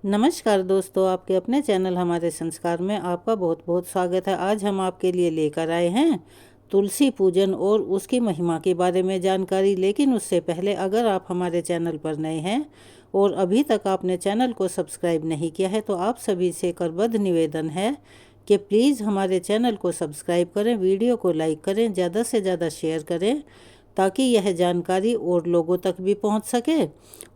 नमस्कार दोस्तों, आपके अपने चैनल हमारे संस्कार में आपका बहुत बहुत स्वागत है। आज हम आपके लिए लेकर आए हैं तुलसी पूजन और उसकी महिमा के बारे में जानकारी। लेकिन उससे पहले अगर आप हमारे चैनल पर नए हैं और अभी तक आपने चैनल को सब्सक्राइब नहीं किया है तो आप सभी से करबद्ध निवेदन है कि प्लीज़ हमारे चैनल को सब्सक्राइब करें, वीडियो को लाइक करें, ज़्यादा से ज़्यादा शेयर करें ताकि यह जानकारी और लोगों तक भी पहुंच सके,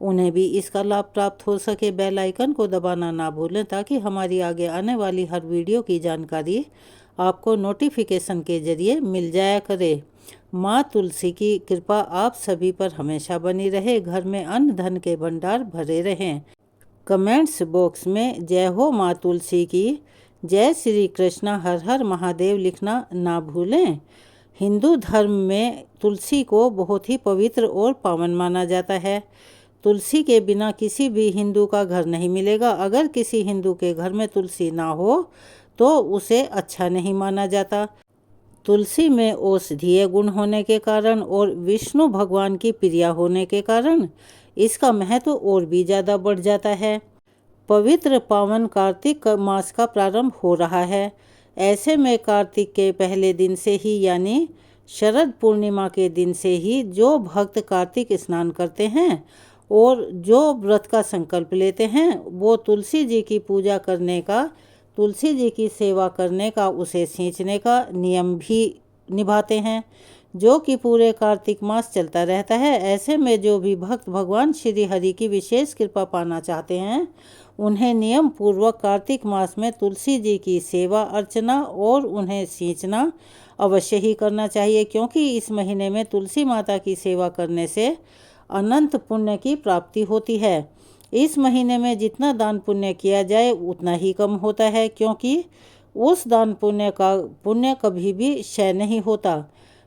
उन्हें भी इसका लाभ प्राप्त हो सके। बेल आइकन को दबाना ना भूलें ताकि हमारी आगे आने वाली हर वीडियो की जानकारी आपको नोटिफिकेशन के जरिए मिल जाया करे। माँ तुलसी की कृपा आप सभी पर हमेशा बनी रहे, घर में अन्न धन के भंडार भरे रहें। कमेंट्स बॉक्स में जय हो माँ तुलसी की, जय श्री कृष्णा, हर हर महादेव लिखना ना भूलें। हिंदू धर्म में तुलसी को बहुत ही पवित्र और पावन माना जाता है। तुलसी के बिना किसी भी हिंदू का घर नहीं मिलेगा। अगर किसी हिंदू के घर में तुलसी ना हो तो उसे अच्छा नहीं माना जाता। तुलसी में औषधीय गुण होने के कारण और विष्णु भगवान की प्रिया होने के कारण इसका महत्व और भी ज़्यादा बढ़ जाता है। पवित्र पावन कार्तिक मास का प्रारंभ हो रहा है। ऐसे में कार्तिक के पहले दिन से ही यानी शरद पूर्णिमा के दिन से ही जो भक्त कार्तिक स्नान करते हैं और जो व्रत का संकल्प लेते हैं वो तुलसी जी की पूजा करने का, तुलसी जी की सेवा करने का, उसे सींचने का नियम भी निभाते हैं, जो कि पूरे कार्तिक मास चलता रहता है। ऐसे में जो भी भक्त भगवान श्री हरि की विशेष कृपा पाना चाहते हैं उन्हें नियम पूर्वक कार्तिक मास में तुलसी जी की सेवा अर्चना और उन्हें सींचना अवश्य ही करना चाहिए, क्योंकि इस महीने में तुलसी माता की सेवा करने से अनंत पुण्य की प्राप्ति होती है। इस महीने में जितना दान पुण्य किया जाए उतना ही कम होता है, क्योंकि उस दान पुण्य का पुण्य कभी भी क्षय नहीं होता,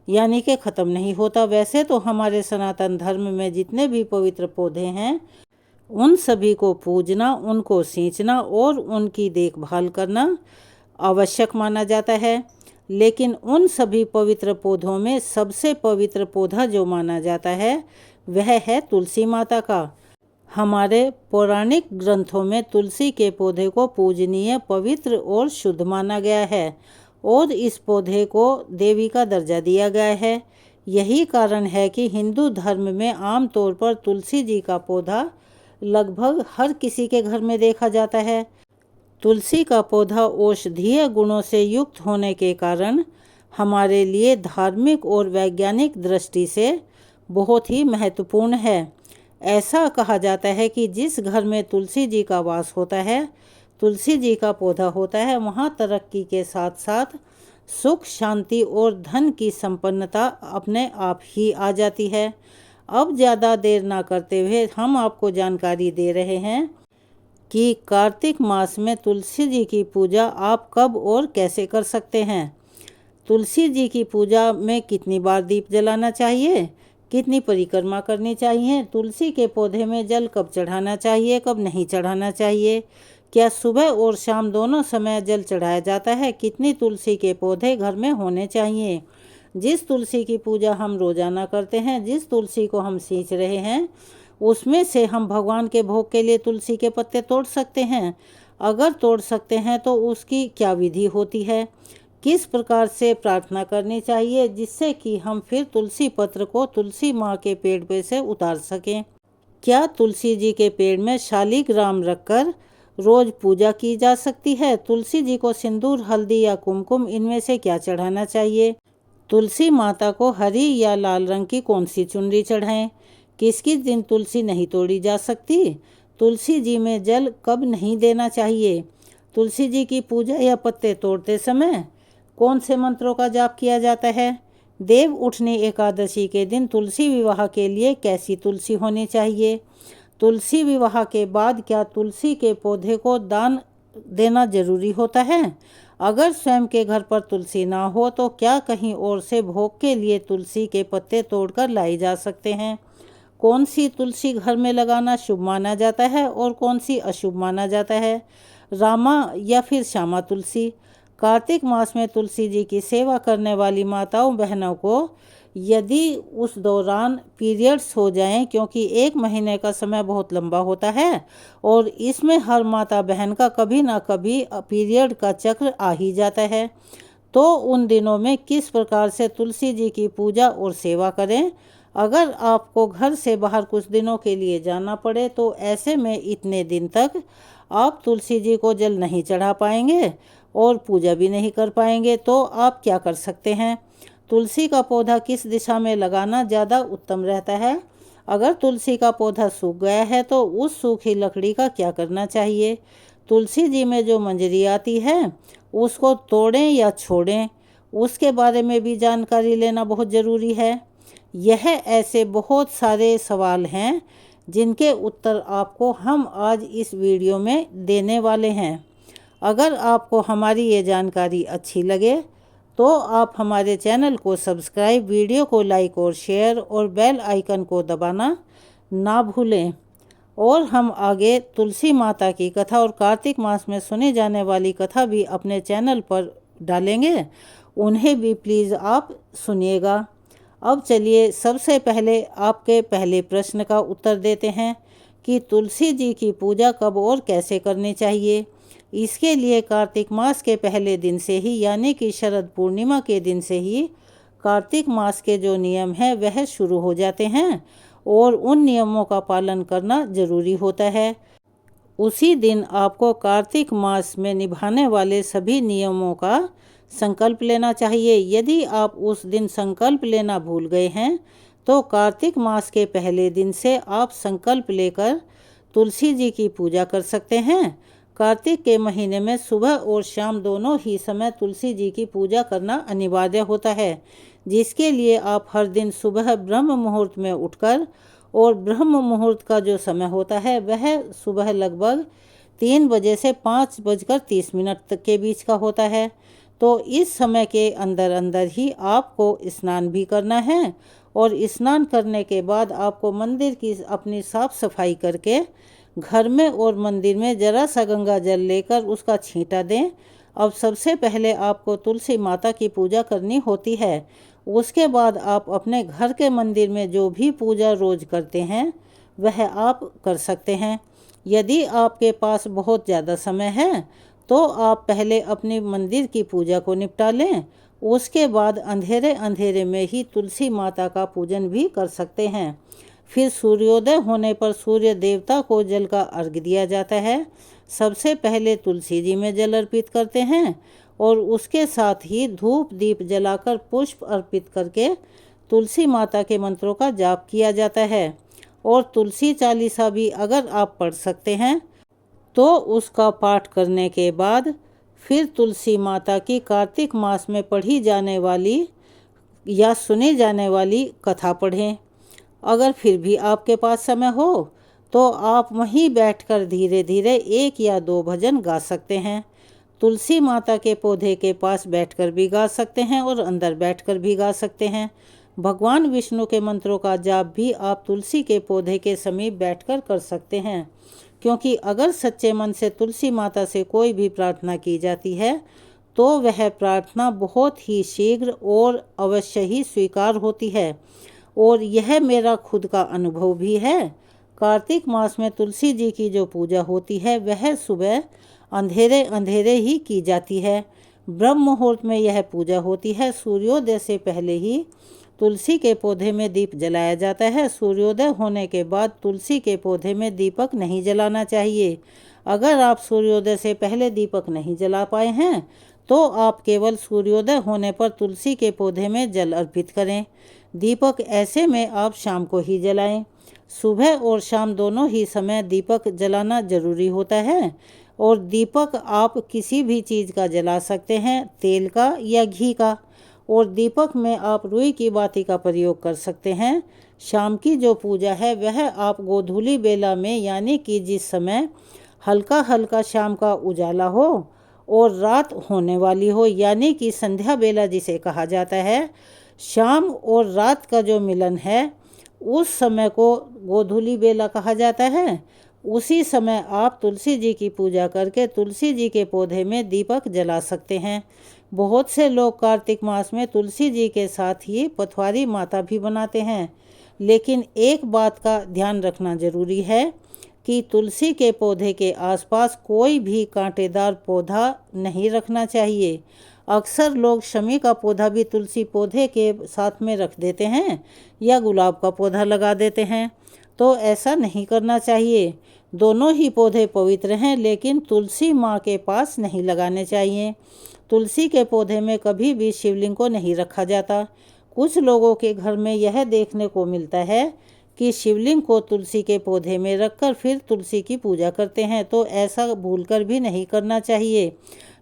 यानी कि ख़त्म नहीं होता। वैसे तो हमारे सनातन धर्म में जितने भी पवित्र पौधे हैं उन सभी को पूजना, उनको सींचना और उनकी देखभाल करना आवश्यक माना जाता है। लेकिन उन सभी पवित्र पौधों में सबसे पवित्र पौधा जो माना जाता है वह है तुलसी माता का। हमारे पौराणिक ग्रंथों में तुलसी के पौधे को पूजनीय, पवित्र और शुद्ध माना गया है और इस पौधे को देवी का दर्जा दिया गया है। यही कारण है कि हिंदू धर्म में आमतौर पर तुलसी जी का पौधा लगभग हर किसी के घर में देखा जाता है। तुलसी का पौधा औषधीय गुणों से युक्त होने के कारण हमारे लिए धार्मिक और वैज्ञानिक दृष्टि से बहुत ही महत्वपूर्ण है। ऐसा कहा जाता है कि जिस घर में तुलसी जी का वास होता है, तुलसी जी का पौधा होता है, वहाँ तरक्की के साथ साथ सुख, शांति और धन की संपन्नता अपने आप ही आ जाती है। अब ज़्यादा देर ना करते हुए हम आपको जानकारी दे रहे हैं कि कार्तिक मास में तुलसी जी की पूजा आप कब और कैसे कर सकते हैं। तुलसी जी की पूजा में कितनी बार दीप जलाना चाहिए, कितनी परिक्रमा करनी चाहिए, तुलसी के पौधे में जल कब चढ़ाना चाहिए, कब नहीं चढ़ाना चाहिए, क्या सुबह और शाम दोनों समय जल चढ़ाया जाता है, कितनी तुलसी के पौधे घर में होने चाहिए। जिस तुलसी की पूजा हम रोजाना करते हैं, जिस तुलसी को हम सींच रहे हैं, उसमें से हम भगवान के भोग के लिए तुलसी के पत्ते तोड़ सकते हैं। अगर तोड़ सकते हैं तो उसकी क्या विधि होती है, किस प्रकार से प्रार्थना करनी चाहिए जिससे कि हम फिर तुलसी पत्र को तुलसी माँ के पेड़ पे से उतार सकें। क्या तुलसी जी के पेड़ में शालिग्राम रखकर रोज पूजा की जा सकती है। तुलसी जी को सिंदूर, हल्दी या कुमकुम इनमें से क्या चढ़ाना चाहिए। तुलसी माता को हरी या लाल रंग की कौन सी चुनरी चढ़ाएं। किस किस दिन तुलसी नहीं तोड़ी जा सकती। तुलसी जी में जल कब नहीं देना चाहिए। तुलसी जी की पूजा या पत्ते तोड़ते समय कौन से मंत्रों का जाप किया जाता है। देव उठनी एकादशी के दिन तुलसी विवाह के लिए कैसी तुलसी होनी चाहिए। तुलसी विवाह के बाद क्या तुलसी के पौधे को दान देना जरूरी होता है। अगर स्वयं के घर पर तुलसी ना हो तो क्या कहीं और से भोग के लिए तुलसी के पत्ते तोड़कर लाए जा सकते हैं। कौन सी तुलसी घर में लगाना शुभ माना जाता है और कौन सी अशुभ माना जाता है। रामा या फिर श्यामा तुलसी। कार्तिक मास में तुलसी जी की सेवा करने वाली माताओं बहनों को यदि उस दौरान पीरियड्स हो जाएं, क्योंकि 1 महीने का समय बहुत लंबा होता है और इसमें हर माता बहन का कभी ना कभी पीरियड का चक्र आ ही जाता है, तो उन दिनों में किस प्रकार से तुलसी जी की पूजा और सेवा करें। अगर आपको घर से बाहर कुछ दिनों के लिए जाना पड़े तो ऐसे में इतने दिन तक आप तुलसी जी को जल नहीं चढ़ा पाएंगे और पूजा भी नहीं कर पाएंगे। तो आप क्या कर सकते हैं, तुलसी का पौधा किस दिशा में लगाना ज़्यादा उत्तम रहता है। अगर तुलसी का पौधा सूख गया है तो उस सूखी लकड़ी का क्या करना चाहिए। तुलसी जी में जो मंजरी आती है उसको तोड़ें या छोड़ें, उसके बारे में भी जानकारी लेना बहुत ज़रूरी है। यह ऐसे बहुत सारे सवाल हैं जिनके उत्तर आपको हम आज इस वीडियो में देने वाले हैं। अगर आपको हमारी ये जानकारी अच्छी लगे तो आप हमारे चैनल को सब्सक्राइब, वीडियो को लाइक और शेयर और बेल आइकन को दबाना ना भूलें। और हम आगे तुलसी माता की कथा और कार्तिक मास में सुने जाने वाली कथा भी अपने चैनल पर डालेंगे, उन्हें भी प्लीज़ आप सुनिएगा। अब चलिए सबसे पहले आपके पहले प्रश्न का उत्तर देते हैं कि तुलसी जी की पूजा कब और कैसे करनी चाहिए। इसके लिए कार्तिक मास के पहले दिन से ही, यानी कि शरद पूर्णिमा के दिन से ही कार्तिक मास के जो नियम हैं वह शुरू हो जाते हैं और उन नियमों का पालन करना जरूरी होता है। उसी दिन आपको कार्तिक मास में निभाने वाले सभी नियमों का संकल्प लेना चाहिए। यदि आप उस दिन संकल्प लेना भूल गए हैं तो कार्तिक मास के पहले दिन से आप संकल्प लेकर तुलसी जी की पूजा कर सकते हैं। कार्तिक के महीने में सुबह और शाम दोनों ही समय तुलसी जी की पूजा करना अनिवार्य होता है, जिसके लिए आप हर दिन सुबह ब्रह्म मुहूर्त में उठकर, और ब्रह्म मुहूर्त का जो समय होता है वह सुबह लगभग 3 बजे से 5:30 तक के बीच का होता है। तो इस समय के अंदर अंदर ही आपको स्नान भी करना है और स्नान करने के बाद आपको मंदिर की अपनी साफ सफाई करके घर में और मंदिर में जरा सा गंगा जल लेकर उसका छींटा दें। अब सबसे पहले आपको तुलसी माता की पूजा करनी होती है। उसके बाद आप अपने घर के मंदिर में जो भी पूजा रोज करते हैं वह आप कर सकते हैं। यदि आपके पास बहुत ज़्यादा समय है तो आप पहले अपने मंदिर की पूजा को निपटा लें, उसके बाद अंधेरे अंधेरे में ही तुलसी माता का पूजन भी कर सकते हैं। फिर सूर्योदय होने पर सूर्य देवता को जल का अर्घ्य दिया जाता है। सबसे पहले तुलसी जी में जल अर्पित करते हैं और उसके साथ ही धूप दीप जलाकर पुष्प अर्पित करके तुलसी माता के मंत्रों का जाप किया जाता है। और तुलसी चालीसा भी अगर आप पढ़ सकते हैं तो उसका पाठ करने के बाद फिर तुलसी माता की कार्तिक मास में पढ़ी जाने वाली या सुनी जाने वाली कथा पढ़ें। अगर फिर भी आपके पास समय हो तो आप वहीं बैठकर धीरे धीरे 1 या 2 भजन गा सकते हैं। तुलसी माता के पौधे के पास बैठकर भी गा सकते हैं और अंदर बैठकर भी गा सकते हैं। भगवान विष्णु के मंत्रों का जाप भी आप तुलसी के पौधे के समीप बैठकर कर सकते हैं, क्योंकि अगर सच्चे मन से तुलसी माता से कोई भी प्रार्थना की जाती है तो वह प्रार्थना बहुत ही शीघ्र और अवश्य ही स्वीकार होती है। और यह मेरा खुद का अनुभव भी है। कार्तिक मास में तुलसी जी की जो पूजा होती है वह सुबह अंधेरे अंधेरे ही की जाती है। ब्रह्म मुहूर्त में यह पूजा होती है। सूर्योदय से पहले ही तुलसी के पौधे में दीप जलाया जाता है। सूर्योदय होने के बाद तुलसी के पौधे में दीपक नहीं जलाना चाहिए। अगर आप सूर्योदय से पहले दीपक नहीं जला पाए हैं तो आप केवल सूर्योदय होने पर तुलसी के पौधे में जल अर्पित करें। दीपक ऐसे में आप शाम को ही जलाएं। सुबह और शाम दोनों ही समय दीपक जलाना जरूरी होता है। और दीपक आप किसी भी चीज़ का जला सकते हैं, तेल का या घी का। और दीपक में आप रुई की बाती का प्रयोग कर सकते हैं। शाम की जो पूजा है वह आप गोधूली बेला में, यानी कि जिस समय हल्का हल्का शाम का उजाला हो और रात होने वाली हो, यानी कि संध्या बेला जिसे कहा जाता है, शाम और रात का जो मिलन है उस समय को गोधूली बेला कहा जाता है। उसी समय आप तुलसी जी की पूजा करके तुलसी जी के पौधे में दीपक जला सकते हैं। बहुत से लोग कार्तिक मास में तुलसी जी के साथ ही पथवारी माता भी बनाते हैं, लेकिन एक बात का ध्यान रखना जरूरी है कि तुलसी के पौधे के आसपास कोई भी कांटेदार पौधा नहीं रखना चाहिए। अक्सर लोग शमी का पौधा भी तुलसी पौधे के साथ में रख देते हैं या गुलाब का पौधा लगा देते हैं, तो ऐसा नहीं करना चाहिए। दोनों ही पौधे पवित्र हैं, लेकिन तुलसी माँ के पास नहीं लगाने चाहिए। तुलसी के पौधे में कभी भी शिवलिंग को नहीं रखा जाता। कुछ लोगों के घर में यह देखने को मिलता है कि शिवलिंग को तुलसी के पौधे में रखकर फिर तुलसी की पूजा करते हैं, तो ऐसा भूलकर भी नहीं करना चाहिए,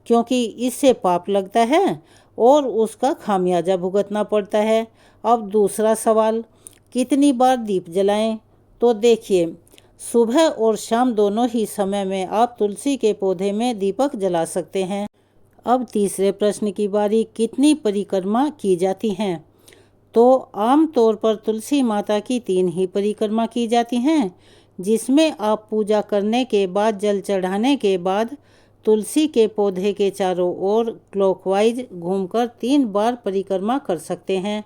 क्योंकि इससे पाप लगता है और उसका खामियाजा भुगतना पड़ता है। अब दूसरा सवाल, कितनी बार दीप जलाएं? तो देखिए, सुबह और शाम दोनों ही समय में आप तुलसी के पौधे में दीपक जला सकते हैं। अब तीसरे प्रश्न की बारी, कितनी परिक्रमा की जाती हैं? तो आम तौर पर तुलसी माता की 3 ही परिक्रमा की जाती हैं, जिसमें आप पूजा करने के बाद, जल चढ़ाने के बाद तुलसी के पौधे के चारों ओर क्लॉकवाइज घूमकर 3 बार परिक्रमा कर सकते हैं।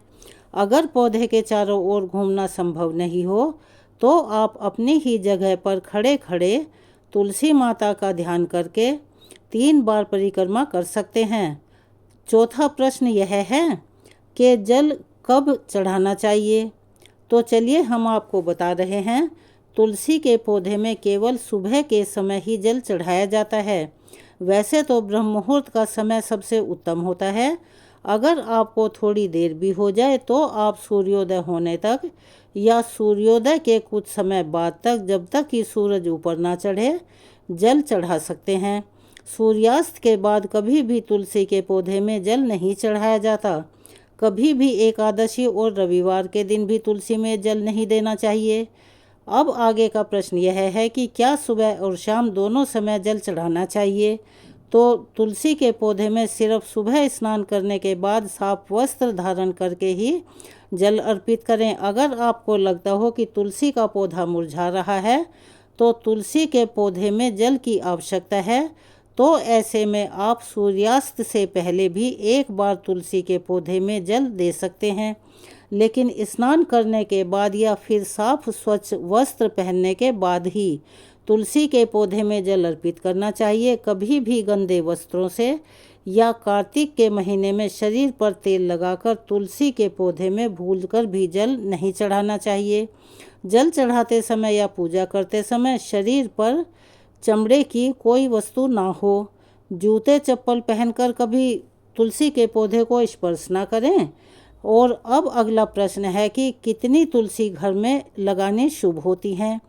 अगर पौधे के चारों ओर घूमना संभव नहीं हो तो आप अपनी ही जगह पर खड़े खड़े तुलसी माता का ध्यान करके 3 बार परिक्रमा कर सकते हैं। चौथा प्रश्न यह है कि जल कब चढ़ाना चाहिए? तो चलिए हम आपको बता रहे हैं। तुलसी के पौधे में केवल सुबह के समय ही जल चढ़ाया जाता है। वैसे तो ब्रह्म मुहूर्त का समय सबसे उत्तम होता है। अगर आपको थोड़ी देर भी हो जाए तो आप सूर्योदय होने तक या सूर्योदय के कुछ समय बाद तक, जब तक कि सूरज ऊपर ना चढ़े, जल चढ़ा सकते हैं। सूर्यास्त के बाद कभी भी तुलसी के पौधे में जल नहीं चढ़ाया जाता। कभी भी एकादशी और रविवार के दिन भी तुलसी में जल नहीं देना चाहिए। अब आगे का प्रश्न यह है कि क्या सुबह और शाम दोनों समय जल चढ़ाना चाहिए? तो तुलसी के पौधे में सिर्फ सुबह स्नान करने के बाद साफ वस्त्र धारण करके ही जल अर्पित करें। अगर आपको लगता हो कि तुलसी का पौधा मुरझा रहा है तो तुलसी के पौधे में जल की आवश्यकता है, तो ऐसे में आप सूर्यास्त से पहले भी 1 बार तुलसी के पौधे में जल दे सकते हैं, लेकिन स्नान करने के बाद या फिर साफ स्वच्छ वस्त्र पहनने के बाद ही तुलसी के पौधे में जल अर्पित करना चाहिए। कभी भी गंदे वस्त्रों से या कार्तिक के महीने में शरीर पर तेल लगाकर तुलसी के पौधे में भूलकर भी जल नहीं चढ़ाना चाहिए। जल चढ़ाते समय या पूजा करते समय शरीर पर चमड़े की कोई वस्तु ना हो। जूते चप्पल पहनकर कभी तुलसी के पौधे को स्पर्श ना करें। और अब अगला प्रश्न है कि कितनी तुलसी घर में लगानी शुभ होती हैं?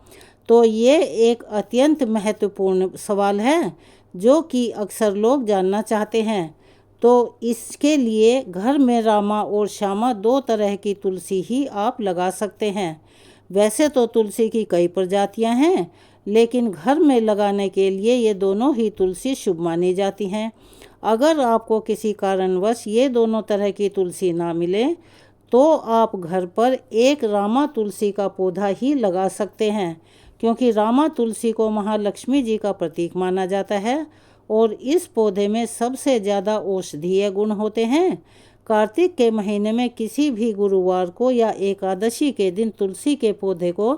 तो ये एक अत्यंत महत्वपूर्ण सवाल है जो कि अक्सर लोग जानना चाहते हैं। तो इसके लिए घर में रामा और श्यामा 2 तरह की तुलसी ही आप लगा सकते हैं। वैसे तो तुलसी की कई प्रजातियां हैं, लेकिन घर में लगाने के लिए ये दोनों ही तुलसी शुभ मानी जाती हैं। अगर आपको किसी कारणवश ये दोनों तरह की तुलसी ना मिले तो आप घर पर एक रामा तुलसी का पौधा ही लगा सकते हैं, क्योंकि रामा तुलसी को महालक्ष्मी जी का प्रतीक माना जाता है और इस पौधे में सबसे ज़्यादा औषधीय गुण होते हैं। कार्तिक के महीने में किसी भी गुरुवार को या एकादशी के दिन तुलसी के पौधे को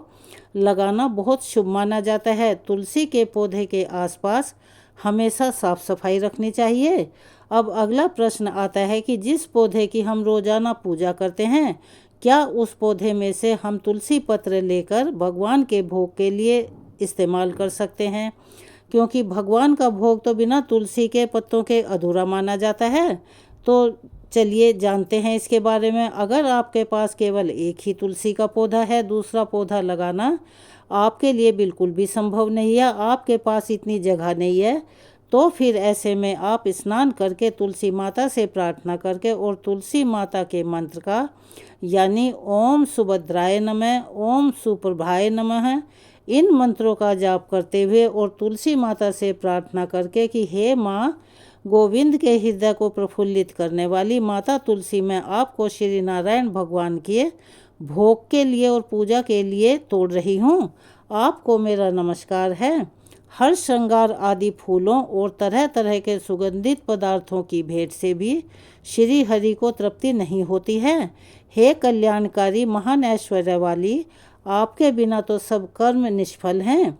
लगाना बहुत शुभ माना जाता है। तुलसी के पौधे के आसपास हमेशा साफ सफाई रखनी चाहिए। अब अगला प्रश्न आता है कि जिस पौधे की हम रोजाना पूजा करते हैं, क्या उस पौधे में से हम तुलसी पत्र लेकर भगवान के भोग के लिए इस्तेमाल कर सकते हैं? क्योंकि भगवान का भोग तो बिना तुलसी के पत्तों के अधूरा माना जाता है। तो चलिए जानते हैं इसके बारे में। अगर आपके पास केवल एक ही तुलसी का पौधा है, दूसरा पौधा लगाना आपके लिए बिल्कुल भी संभव नहीं है, आपके पास इतनी जगह नहीं है, तो फिर ऐसे में आप स्नान करके तुलसी माता से प्रार्थना करके और तुलसी माता के मंत्र का, यानी ओम सुभद्राय नमः, ओम सुप्रभाय नमः, इन मंत्रों का जाप करते हुए और तुलसी माता से प्रार्थना करके कि हे माँ गोविंद के हृदय को प्रफुल्लित करने वाली माता तुलसी, मैं आपको श्री नारायण भगवान के भोग के लिए और पूजा के लिए तोड़ रही हूँ। आपको मेरा नमस्कार है। हर श्रृंगार आदि फूलों और तरह तरह के सुगंधित पदार्थों की भेंट से भी श्री हरि को तृप्ति नहीं होती है। हे कल्याणकारी महान ऐश्वर्य वाली, आपके बिना तो सब कर्म निष्फल हैं।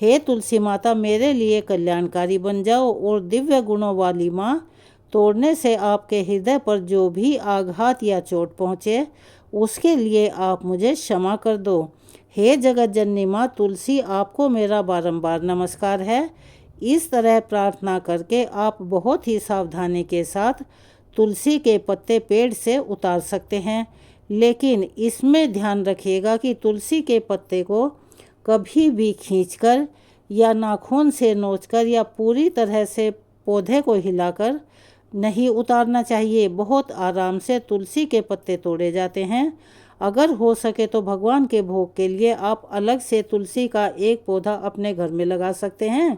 हे तुलसी माता, मेरे लिए कल्याणकारी बन जाओ और दिव्य गुणों वाली माँ, तोड़ने से आपके हृदय पर जो भी आघात या चोट पहुँचे उसके लिए आप मुझे क्षमा कर दो। हे जगत जननी माँ तुलसी, आपको मेरा बारंबार नमस्कार है। इस तरह प्रार्थना करके आप बहुत ही सावधानी के साथ तुलसी के पत्ते पेड़ से उतार सकते हैं, लेकिन इसमें ध्यान रखिएगा कि तुलसी के पत्ते को कभी भी खींचकर या नाखून से नोचकर या पूरी तरह से पौधे को हिलाकर नहीं उतारना चाहिए। बहुत आराम से तुलसी के पत्ते तोड़े जाते हैं। अगर हो सके तो भगवान के भोग के लिए आप अलग से तुलसी का एक पौधा अपने घर में लगा सकते हैं,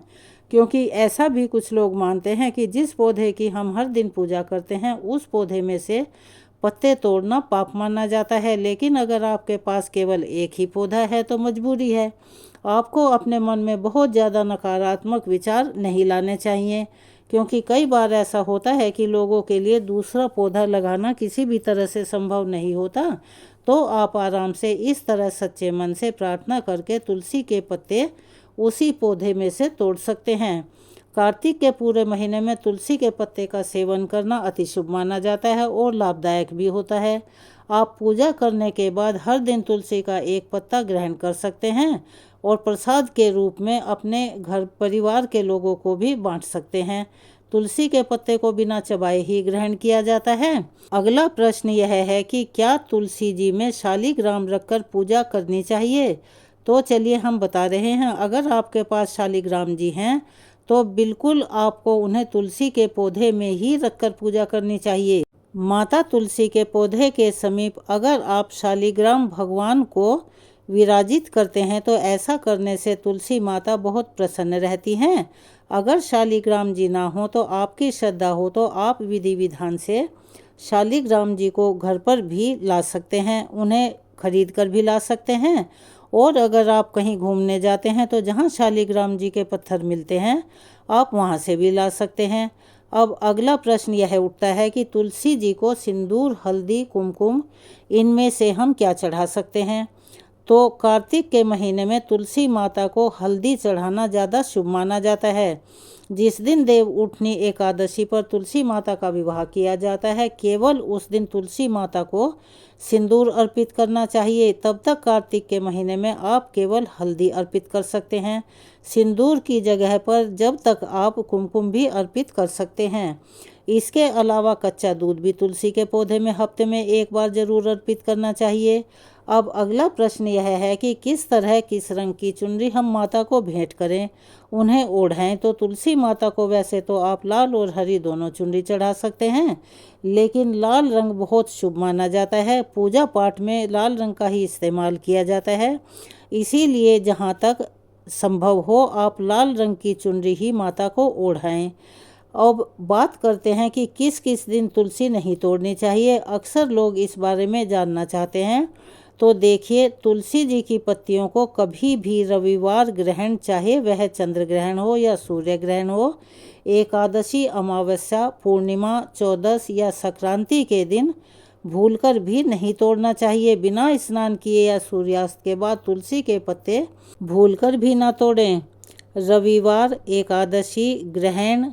क्योंकि ऐसा भी कुछ लोग मानते हैं कि जिस पौधे की हम हर दिन पूजा करते हैं उस पौधे में से पत्ते तोड़ना पाप माना जाता है। लेकिन अगर आपके पास केवल एक ही पौधा है तो मजबूरी है। आपको अपने मन में बहुत ज़्यादा नकारात्मक विचार नहीं लाने चाहिए, क्योंकि कई बार ऐसा होता है कि लोगों के लिए दूसरा पौधा लगाना किसी भी तरह से संभव नहीं होता। तो आप आराम से इस तरह सच्चे मन से प्रार्थना करके तुलसी के पत्ते उसी पौधे में से तोड़ सकते हैं। कार्तिक के पूरे महीने में तुलसी के पत्ते का सेवन करना अति शुभ माना जाता है और लाभदायक भी होता है। आप पूजा करने के बाद हर दिन तुलसी का एक पत्ता ग्रहण कर सकते हैं और प्रसाद के रूप में अपने घर परिवार के लोगों को भी बांट सकते हैं। तुलसी के पत्ते को बिना चबाए ही ग्रहण किया जाता है। अगला प्रश्न यह है कि क्या तुलसी जी में शालिग्राम रखकर पूजा करनी चाहिए? तो चलिए हम बता रहे हैं। अगर आपके पास शालिग्राम जी हैं तो बिल्कुल आपको उन्हें तुलसी के पौधे में ही रखकर पूजा करनी चाहिए। माता तुलसी के पौधे के समीप अगर आप शालिग्राम भगवान को विराजित करते हैं तो ऐसा करने से तुलसी माता बहुत प्रसन्न रहती हैं। अगर शालिग्राम जी ना हो तो आपकी श्रद्धा हो तो आप विधि विधान से शालिग्राम जी को घर पर भी ला सकते हैं, उन्हें खरीद कर भी ला सकते हैं। और अगर आप कहीं घूमने जाते हैं तो जहाँ शालिग्राम जी के पत्थर मिलते हैं आप वहाँ से भी ला सकते हैं। अब अगला प्रश्न यह उठता है कि तुलसी जी को सिंदूर, हल्दी, कुमकुम इनमें से हम क्या चढ़ा सकते हैं? तो कार्तिक के महीने में तुलसी माता को हल्दी चढ़ाना ज़्यादा शुभ माना जाता है। जिस दिन देव उठनी एकादशी पर तुलसी माता का विवाह किया जाता है, केवल उस दिन तुलसी माता को सिंदूर अर्पित करना चाहिए। तब तक कार्तिक के महीने में आप केवल हल्दी अर्पित कर सकते हैं। सिंदूर की जगह पर जब तक आप कुमकुम भी अर्पित कर सकते हैं। इसके अलावा कच्चा दूध भी तुलसी के पौधे में हफ्ते में एक बार जरूर अर्पित करना चाहिए। अब अगला प्रश्न यह है कि किस तरह किस रंग की चुनरी हम माता को भेंट करें, उन्हें ओढ़ाएं। तो तुलसी माता को वैसे तो आप लाल और हरी दोनों चुनरी चढ़ा सकते हैं, लेकिन लाल रंग बहुत शुभ माना जाता है। पूजा पाठ में लाल रंग का ही इस्तेमाल किया जाता है, इसीलिए जहाँ तक संभव हो आप लाल रंग की चुनरी ही माता को ओढ़ाएं। अब बात करते हैं कि किस किस दिन तुलसी नहीं तोड़नी चाहिए। अक्सर लोग इस बारे में जानना चाहते हैं। तो देखिए, तुलसी जी की पत्तियों को कभी भी रविवार ग्रहण, चाहे वह चंद्र ग्रहण हो या सूर्य ग्रहण हो, एकादशी, अमावस्या, पूर्णिमा, चौदस या संक्रांति के दिन भूलकर भी नहीं तोड़ना चाहिए। बिना स्नान किए या सूर्यास्त के बाद तुलसी के पत्ते भूलकर भी ना तोड़ें। रविवार, एकादशी, ग्रहण,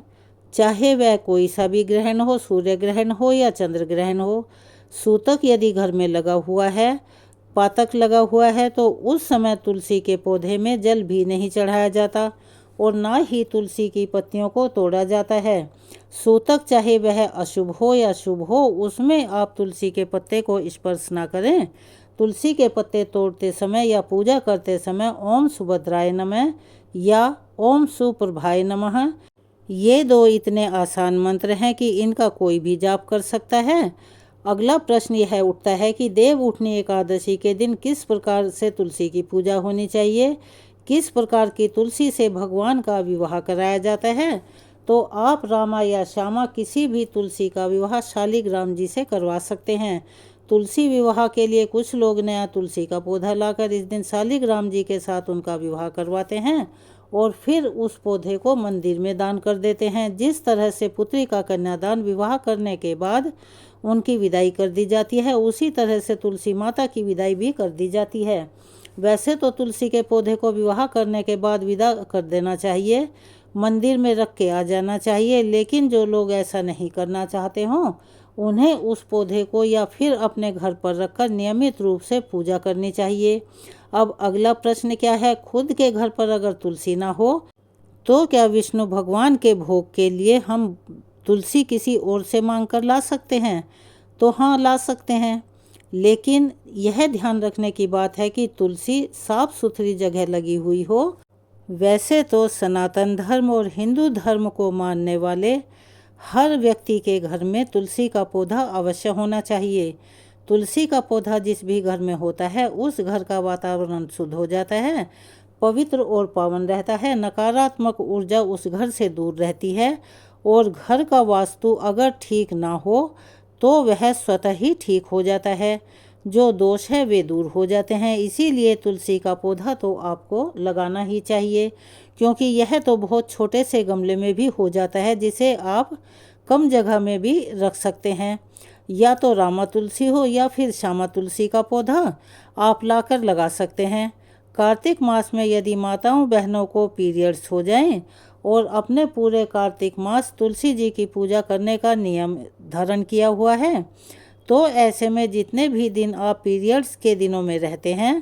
चाहे वह कोई सा भी ग्रहण हो, सूर्य ग्रहण हो या चंद्र ग्रहण हो, सूतक यदि घर में लगा हुआ है, पातक लगा हुआ है, तो उस समय तुलसी के पौधे में जल भी नहीं चढ़ाया जाता और ना ही तुलसी की पत्तियों को तोड़ा जाता है। सूतक चाहे वह अशुभ हो या शुभ हो, उसमें आप तुलसी के पत्ते को स्पर्श ना करें। तुलसी के पत्ते तोड़ते समय या पूजा करते समय ओम सुभद्राय नमः या ओम सुप्रभाय नमः, ये दो इतने आसान मंत्र हैं कि इनका कोई भी जाप कर सकता है। अगला प्रश्न यह उठता है कि देव उठनी एकादशी के दिन किस प्रकार से तुलसी की पूजा होनी चाहिए, किस प्रकार की तुलसी से भगवान का विवाह कराया जाता है। तो आप रामा या श्यामा किसी भी तुलसी का विवाह शालिग्राम जी से करवा सकते हैं। तुलसी विवाह के लिए कुछ लोग नया तुलसी का पौधा लाकर इस दिन शालिग्राम जी के साथ उनका विवाह करवाते हैं और फिर उस पौधे को मंदिर में दान कर देते हैं। जिस तरह से पुत्री का कन्यादान विवाह करने के बाद उनकी विदाई कर दी जाती है, उसी तरह से तुलसी माता की विदाई भी कर दी जाती है। वैसे तो तुलसी के पौधे को विवाह करने के बाद विदा कर देना चाहिए, मंदिर में रख के आ जाना चाहिए, लेकिन जो लोग ऐसा नहीं करना चाहते हों उन्हें उस पौधे को या फिर अपने घर पर रखकर नियमित रूप से पूजा करनी चाहिए। अब अगला प्रश्न क्या है, खुद के घर पर अगर तुलसी ना हो तो क्या विष्णु भगवान के भोग के लिए हम तुलसी किसी और से मांग कर ला सकते हैं? तो हाँ, ला सकते हैं, लेकिन यह ध्यान रखने की बात है कि तुलसी साफ सुथरी जगह लगी हुई हो। वैसे तो सनातन धर्म और हिंदू धर्म को मानने वाले हर व्यक्ति के घर में तुलसी का पौधा अवश्य होना चाहिए। तुलसी का पौधा जिस भी घर में होता है उस घर का वातावरण शुद्ध हो जाता है, पवित्र और पावन रहता है, नकारात्मक ऊर्जा उस घर से दूर रहती है और घर का वास्तु अगर ठीक ना हो तो वह स्वतः ही ठीक हो जाता है, जो दोष है वे दूर हो जाते हैं। इसीलिए तुलसी का पौधा तो आपको लगाना ही चाहिए, क्योंकि यह तो बहुत छोटे से गमले में भी हो जाता है, जिसे आप कम जगह में भी रख सकते हैं। या तो रामा तुलसी हो या फिर श्यामा तुलसी का पौधा आप लाकर लगा सकते हैं। कार्तिक मास में यदि माताओं बहनों को पीरियड्स हो जाएं और अपने पूरे कार्तिक मास तुलसी जी की पूजा करने का नियम धारण किया हुआ है, तो ऐसे में जितने भी दिन आप पीरियड्स के दिनों में रहते हैं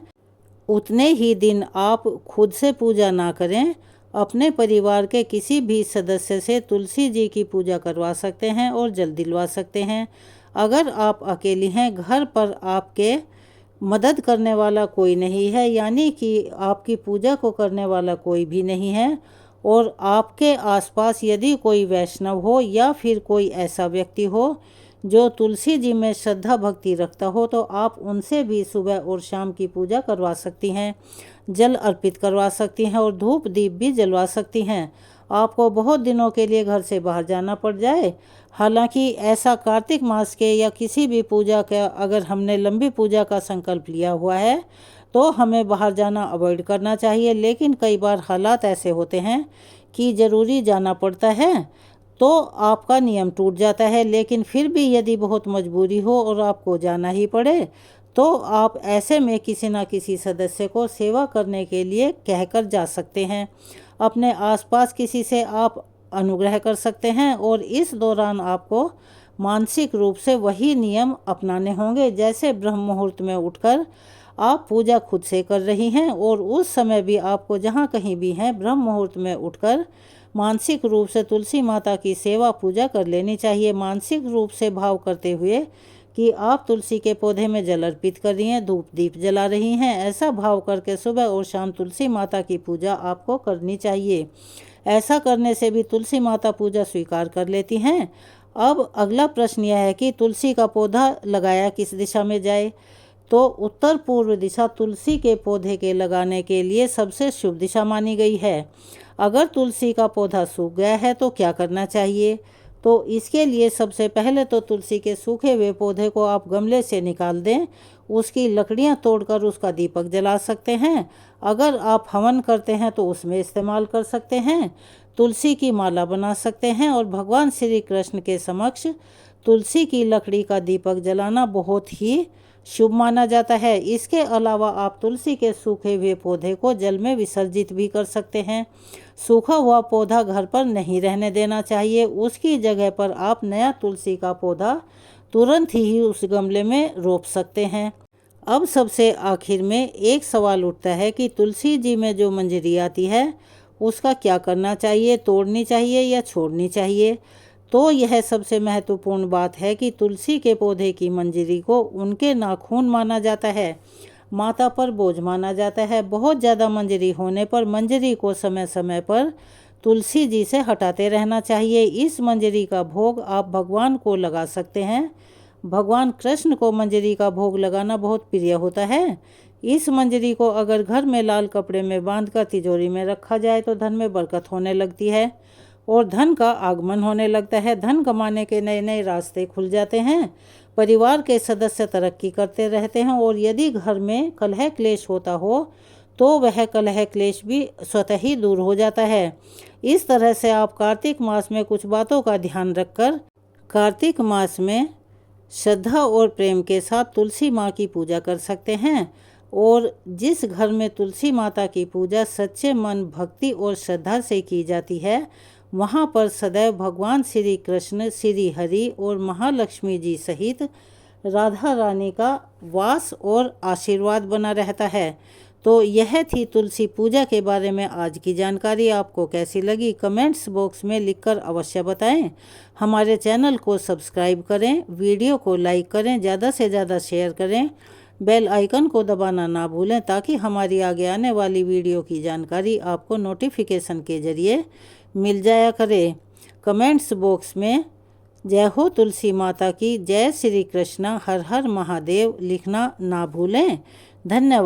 उतने ही दिन आप खुद से पूजा ना करें, अपने परिवार के किसी भी सदस्य से तुलसी जी की पूजा करवा सकते हैं और जल दिलवा सकते हैं। अगर आप अकेली हैं, घर पर आपके मदद करने वाला कोई नहीं है, यानी कि आपकी पूजा को करने वाला कोई भी नहीं है, और आपके आसपास यदि कोई वैष्णव हो या फिर कोई ऐसा व्यक्ति हो जो तुलसी जी में श्रद्धा भक्ति रखता हो, तो आप उनसे भी सुबह और शाम की पूजा करवा सकती हैं, जल अर्पित करवा सकती हैं और धूप दीप भी जलवा सकती हैं। आपको बहुत दिनों के लिए घर से बाहर जाना पड़ जाए, हालांकि ऐसा कार्तिक मास के या किसी भी पूजा का अगर हमने लंबी पूजा का संकल्प लिया हुआ है तो हमें बाहर जाना अवॉइड करना चाहिए। लेकिन कई बार हालात ऐसे होते हैं कि ज़रूरी जाना पड़ता है, तो आपका नियम टूट जाता है। लेकिन फिर भी यदि बहुत मजबूरी हो और आपको जाना ही पड़े, तो आप ऐसे में किसी न किसी सदस्य को सेवा करने के लिए कहकर जा सकते हैं। अपने आसपास किसी से आप अनुग्रह कर सकते हैं और इस दौरान आपको मानसिक रूप से वही नियम अपनाने होंगे जैसे ब्रह्म मुहूर्त में उठकर आप पूजा खुद से कर रही हैं, और उस समय भी आपको जहाँ कहीं भी हैं ब्रह्म मुहूर्त में उठकर मानसिक रूप से तुलसी माता की सेवा पूजा कर लेनी चाहिए। मानसिक रूप से भाव करते हुए कि आप तुलसी के पौधे में जल अर्पित कर रही हैं, धूप दीप जला रही हैं, ऐसा भाव करके सुबह और शाम तुलसी माता की पूजा आपको करनी चाहिए। ऐसा करने से भी तुलसी माता पूजा स्वीकार कर लेती हैं। अब अगला प्रश्न यह है कि तुलसी का पौधा लगाया किस दिशा में जाए? तो उत्तर पूर्व दिशा तुलसी के पौधे के लगाने के लिए सबसे शुभ दिशा मानी गई है। अगर तुलसी का पौधा सूख गया है तो क्या करना चाहिए? तो इसके लिए सबसे पहले तो तुलसी के सूखे हुए पौधे को आप गमले से निकाल दें, उसकी लकड़ियां तोड़कर उसका दीपक जला सकते हैं। अगर आप हवन करते हैं तो उसमें इस्तेमाल कर सकते हैं। तुलसी की माला बना सकते हैं और भगवान श्री कृष्ण के समक्ष तुलसी की लकड़ी का दीपक जलाना बहुत ही शुभ माना जाता है। इसके अलावा आप तुलसी के सूखे हुए पौधे को जल में विसर्जित भी कर सकते हैं। सूखा हुआ पौधा घर पर नहीं रहने देना चाहिए, उसकी जगह पर आप नया तुलसी का पौधा तुरंत ही उस गमले में रोप सकते हैं। अब सबसे आखिर में एक सवाल उठता है कि तुलसी जी में जो मंजरी आती है उसका क्या करना चाहिए, तोड़नी चाहिए या छोड़नी चाहिए? तो यह सबसे महत्वपूर्ण बात है कि तुलसी के पौधे की मंजरी को उनके नाखून माना जाता है, माता पर बोझ माना जाता है। बहुत ज़्यादा मंजरी होने पर मंजरी को समय समय पर तुलसी जी से हटाते रहना चाहिए। इस मंजरी का भोग आप भगवान को लगा सकते हैं। भगवान कृष्ण को मंजरी का भोग लगाना बहुत प्रिय होता है। इस मंजरी को अगर घर में लाल कपड़े में बांधकर तिजोरी में रखा जाए तो धन में बरकत होने लगती है और धन का आगमन होने लगता है। धन कमाने के नए नए रास्ते खुल जाते हैं, परिवार के सदस्य तरक्की करते रहते हैं, और यदि घर में कलह क्लेश होता हो तो वह कलह क्लेश भी स्वतः ही दूर हो जाता है। इस तरह से आप कार्तिक मास में कुछ बातों का ध्यान रखकर कार्तिक मास में श्रद्धा और प्रेम के साथ तुलसी माँ की पूजा कर सकते हैं। और जिस घर में तुलसी माता की पूजा सच्चे मन, भक्ति और श्रद्धा से की जाती है, वहाँ पर सदैव भगवान श्री कृष्ण, श्री हरि और महालक्ष्मी जी सहित राधा रानी का वास और आशीर्वाद बना रहता है। तो यह थी तुलसी पूजा के बारे में आज की जानकारी। आपको कैसी लगी कमेंट्स बॉक्स में लिखकर अवश्य बताएं। हमारे चैनल को सब्सक्राइब करें, वीडियो को लाइक करें, ज़्यादा से ज़्यादा शेयर करें, बेल आइकन को दबाना ना भूलें ताकि हमारी आगे आने वाली वीडियो की जानकारी आपको नोटिफिकेशन के ज़रिए मिल जाया करे। कमेंट्स बॉक्स में जय हो तुलसी माता की, जय श्री कृष्णा, हर हर महादेव लिखना ना भूलें। धन्यवाद।